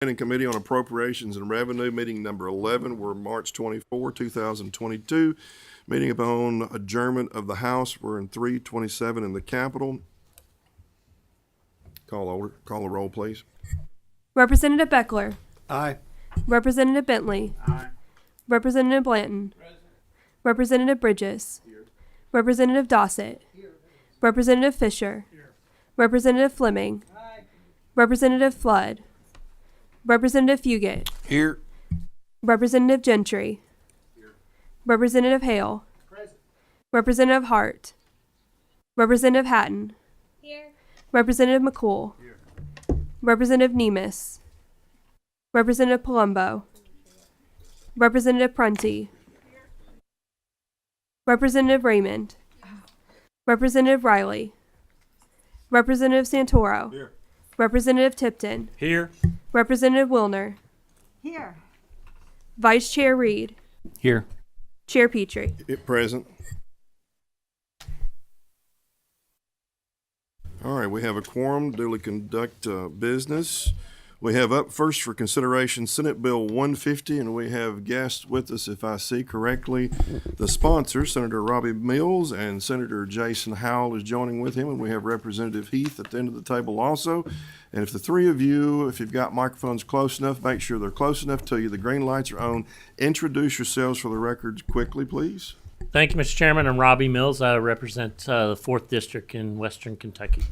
Standing Committee on Appropriations and Revenue, meeting number 11, we're March 24, 2022. Meeting upon adjournment of the House, we're in 327 in the Capitol. Call the roll, please. Representative Beckler. Aye. Representative Bentley. Aye. Representative Blanton. Representative Bridges. Here. Representative Dossett. Here. Representative Fisher. Here. Representative Fleming. Aye. Representative Flood. Representative Fugate. Here. Representative Gentry. Here. Representative Hale. Present. Representative Hart. Representative Hatton. Here. Representative McCool. Here. Representative Nemus. Representative Palumbo. Representative Prunty. Representative Raymond. Representative Riley. Representative Santoro. Here. Representative Tipton. Here. Representative Wilner. Here. Vice Chair Reed. Here. Chair Petrie. Present. All right, we have a quorum, duly conduct business. We have up first for consideration Senate Bill 150, and we have guests with us, if I see correctly. The sponsor, Senator Robbie Mills, and Senator Jason Howell is joining with him, and we have Representative Heath at the end of the table also. And if the three of you, if you've got microphones close enough, make sure they're close enough to you. The green lights are on. Introduce yourselves for the record quickly, please. Thank you, Mr. Chairman. I'm Robbie Mills. I represent the 4th District in Western Kentucky.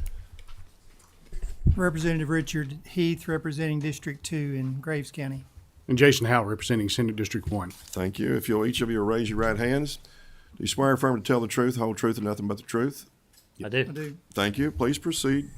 Representative Richard Heath, representing District 2 in Graves County. And Jason Howell, representing Senate District 1. Thank you. If you'll each of you raise your right hands. Do you swear or affirm to tell the truth, whole truth, and nothing but the truth? I do. I do. Thank you. Please proceed.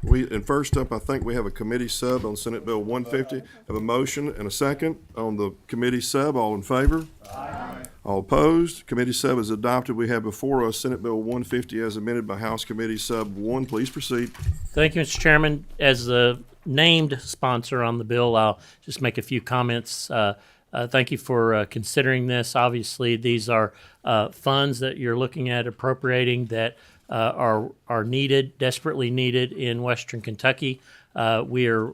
And first up, I think we have a committee sub on Senate Bill 150. Have a motion and a second on the committee sub. All in favor? Aye. All opposed? Committee sub is adopted. We have before us Senate Bill 150 as amended by House Committee Sub 1. Please proceed. Thank you, Mr. Chairman. As the named sponsor on the bill, I'll just make a few comments. Thank you for considering this. Obviously, these are funds that you're looking at appropriating that are needed, desperately needed in Western Kentucky. We are,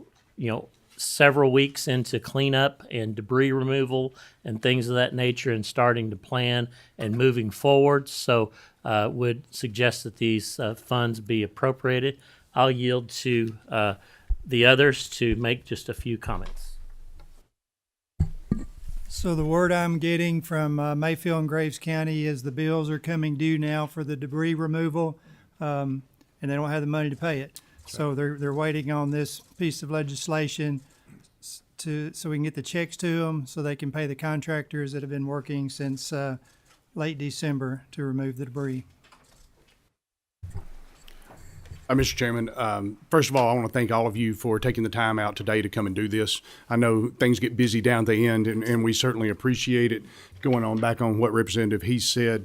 several weeks into cleanup and debris removal and things of that nature, and starting to plan and moving forward. So, would suggest that these funds be appropriated. I'll yield to the others to make just a few comments. So the word I'm getting from Mayfield and Graves County is the bills are coming due now for the debris removal, and they don't have the money to pay it. So they're waiting on this piece of legislation so we can get the checks to them so they can pay the contractors that have been working since late December to remove the debris. Mr. Chairman, first of all, I want to thank all of you for taking the time out today to come and do this. I know things get busy down at the end, and we certainly appreciate it. Going on back on what Representative Heath said,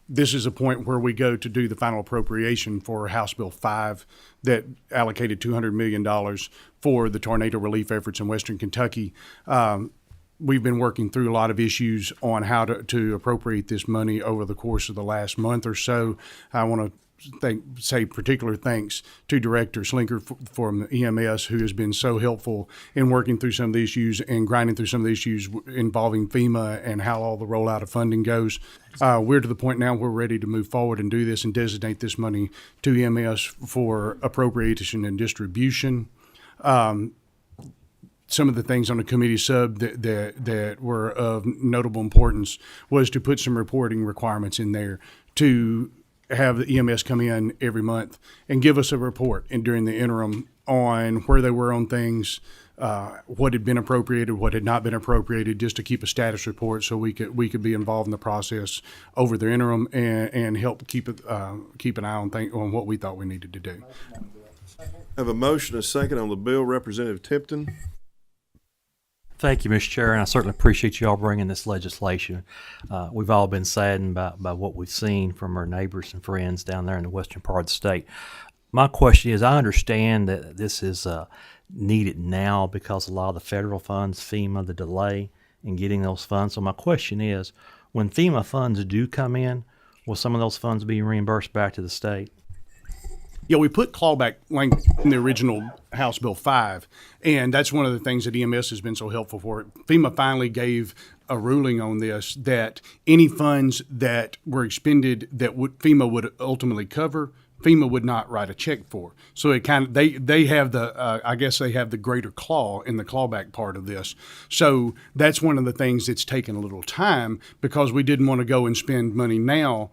this is a point where we go to do the final appropriation for House Bill 5 that allocated $200 million for the tornado relief efforts in Western Kentucky. We've been working through a lot of issues on how to appropriate this money over the course of the last month or so. I want to say particular thanks to Director Slinker from EMS, who has been so helpful in working through some of the issues and grinding through some of the issues involving FEMA and how all the rollout of funding goes. We're to the point now where we're ready to move forward and do this and designate this money to EMS for appropriation and distribution. Some of the things on the committee sub that were of notable importance was to put some reporting requirements in there to have the EMS come in every month and give us a report and during the interim on where they were on things, what had been appropriated, what had not been appropriated, just to keep a status report so we could be involved in the process over the interim and help keep an eye on what we thought we needed to do. Have a motion and a second on the bill. Representative Tipton. Thank you, Mr. Chair, and I certainly appreciate you all bringing this legislation. We've all been saddened by what we've seen from our neighbors and friends down there in the western part of the state. My question is, I understand that this is needed now because a lot of the federal funds, FEMA, the delay in getting those funds. So my question is, when FEMA funds do come in, will some of those funds be reimbursed back to the state? Yeah, we put clawback language in the original House Bill 5, and that's one of the things that EMS has been so helpful for. FEMA finally gave a ruling on this, that any funds that were expended that FEMA would ultimately cover, FEMA would not write a check for. So it kind of, they have the, I guess they have the greater claw in the clawback part of this. So that's one of the things that's taken a little time, because we didn't want to go and spend money now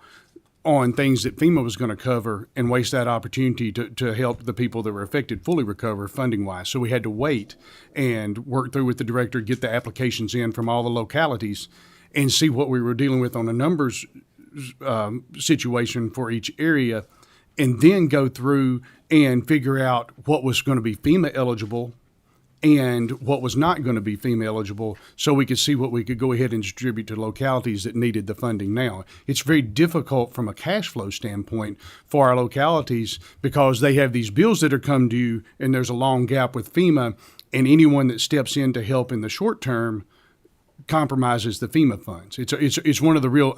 on things that FEMA was going to cover and waste that opportunity to help the people that were affected fully recover funding-wise. So we had to wait and work through with the director, get the applications in from all the localities, and see what we were dealing with on a numbers situation for each area, and then go through and figure out what was going to be FEMA eligible and what was not going to be FEMA eligible, so we could see what we could go ahead and distribute to localities that needed the funding now. It's very difficult from a cash flow standpoint for our localities, because they have these bills that are come due, and there's a long gap with FEMA, and anyone that steps in to help in the short term compromises the FEMA funds. It's one of the real,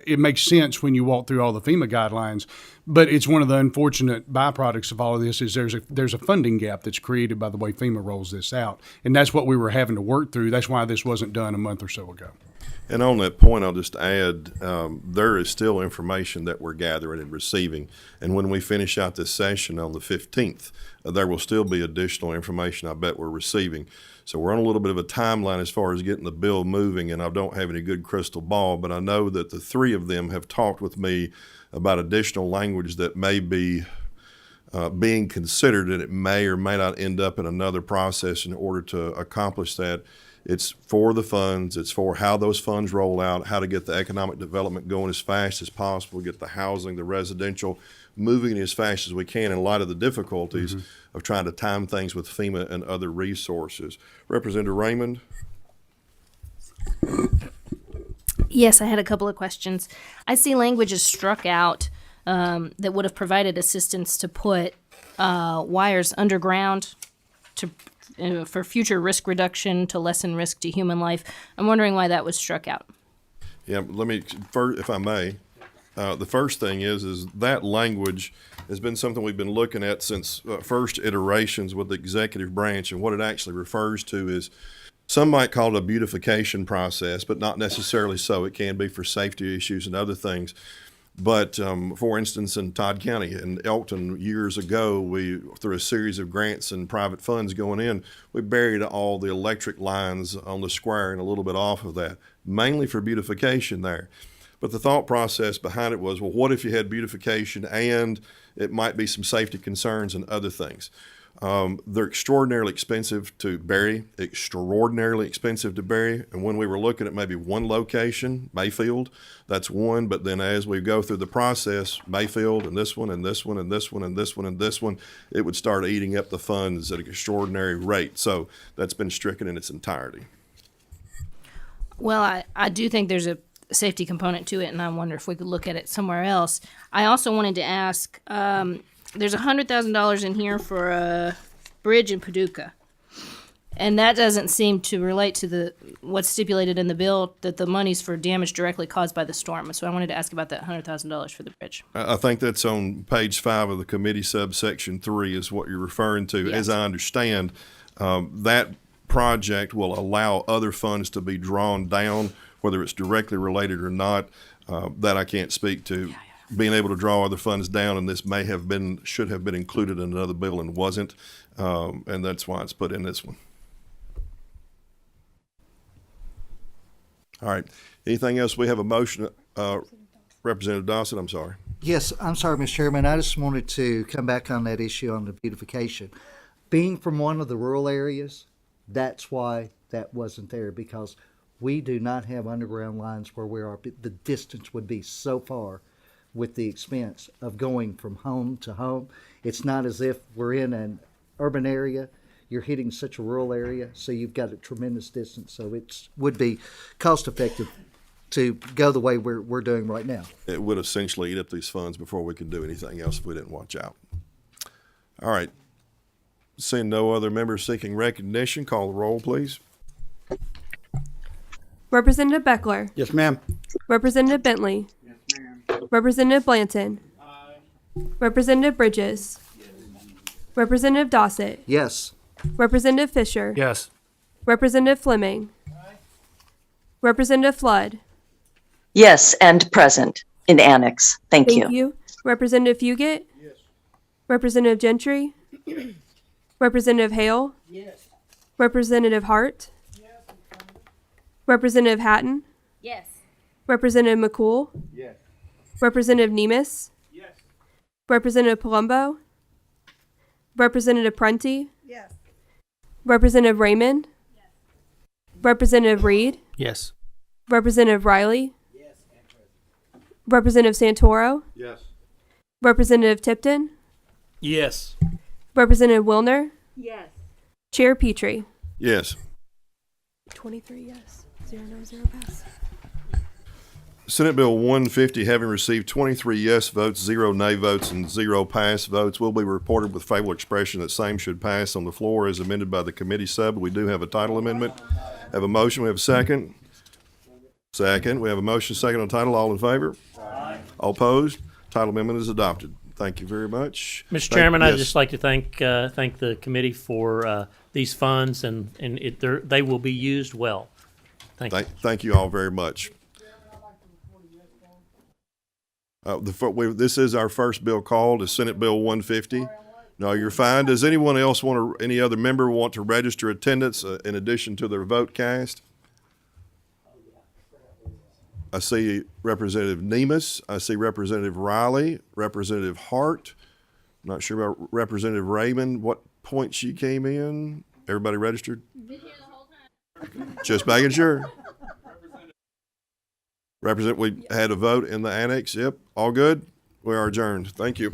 it makes sense when you walk through all the FEMA guidelines, but it's one of the unfortunate byproducts of all of this is there's a funding gap that's created by the way FEMA rolls this out. And that's what we were having to work through. That's why this wasn't done a month or so ago. And on that point, I'll just add, there is still information that we're gathering and receiving. And when we finish out this session on the 15th, there will still be additional information I bet we're receiving. So we're on a little bit of a timeline as far as getting the bill moving, and I don't have any good crystal ball, but I know that the three of them have talked with me about additional language that may be being considered, and it may or may not end up in another process in order to accomplish that. It's for the funds, it's for how those funds roll out, how to get the economic development going as fast as possible, get the housing, the residential moving as fast as we can in light of the difficulties of trying to time things with FEMA and other resources. Representative Raymond? Yes, I had a couple of questions. I see language is struck out that would have provided assistance to put wires underground to for future risk reduction to lessen risk to human life. I'm wondering why that was struck out. Yeah, let me, first, if I may, the first thing is that language has been something we've been looking at since first iterations with the executive branch, and what it actually refers to is, some might call it a beautification process, but not necessarily so. It can be for safety issues and other things. But for instance, in Todd County and Elkton years ago, we, through a series of grants and private funds going in, we buried all the electric lines on the square and a little bit off of that, mainly for beautification there. But the thought process behind it was, well, what if you had beautification and it might be some safety concerns and other things? They're extraordinarily expensive to bury, And when we were looking at maybe one location, Mayfield, that's one. But then as we go through the process, Mayfield and this one and this one and this one and this one and this one, it would start eating up the funds at an extraordinary rate. So that's been stricken in its entirety. Well, I do think there's a safety component to it, and I wonder if we could look at it somewhere else. I also wanted to ask, there's $100,000 in here for a bridge in Paducah, and that doesn't seem to relate to what's stipulated in the bill, that the money's for damage directly caused by the storm. So I wanted to ask about that $100,000 for the bridge. I think that's on page 5 of the committee subsection 3 is what you're referring to. Yes. As I understand, that project will allow other funds to be drawn down, whether it's directly related or not. That I can't speak to. Being able to draw other funds down, and this should have been included in another bill and wasn't, and that's why it's put in this one. All right. Anything else? We have a motion. Representative Dawson, I'm sorry. Yes, I'm sorry, Mr. Chairman. I just wanted to come back on that issue on the beautification. Being from one of the rural areas, that's why that wasn't there, because we do not have underground lines where we are. The distance would be so far with the expense of going from home to home. It's not as if we're in an urban area. You're hitting such a rural area, so you've got a tremendous distance. So it would be cost effective to go the way we're doing right now. It would essentially eat up these funds before we could do anything else if we didn't watch out. All right. Seeing no other members seeking recognition, call the roll, please. Representative Beckler. Yes, ma'am. Representative Bentley. Yes, ma'am. Representative Blanton. Aye. Representative Bridges. Representative Dossett. Yes. Representative Fisher. Yes. Representative Fleming. Representative Flood. Yes, and present in annex. Thank you. Representative Fugit. Yes. Representative Gentry. Representative Hale. Yes. Representative Hart. Yes. Representative Hatton. Yes. Representative McCool. Yes. Representative Nemus. Yes. Representative Palumbo. Representative Prunty. Yes. Representative Raymond. Yes. Representative Reed. Yes. Representative Riley. Yes. Representative Santoro. Yes. Representative Tipton. Yes. Representative Wilner. Yes. Chair Petrie. Yes. 23 yes, 0 no, 0 pass. Senate Bill 150, having received 23 yes votes, 0 nay votes, and 0 pass votes, will be reported with favorable expression that same should pass on the floor as amended by the committee sub. We do have a title amendment. Have a motion. We have a second. Second. We have a motion, second on title. All in favor? Aye. All opposed? Title amendment is adopted. Thank you very much. Mr. Chairman, I'd yes. just like to thank the committee for these funds, and they will be used well. Thank you. Thank you all very much. This is our first bill called, is Senate Bill 150. No, you're fine. Does anyone else any other member want to register attendance in addition to their vote cast? I see Representative Nemus. I see Representative Riley, Representative Hart. I'm not sure about Representative Raymond, what point she came in. Everybody registered? Been here the whole time. Just making sure. We had a vote in the annex. Yep, all good. We are adjourned. Thank you.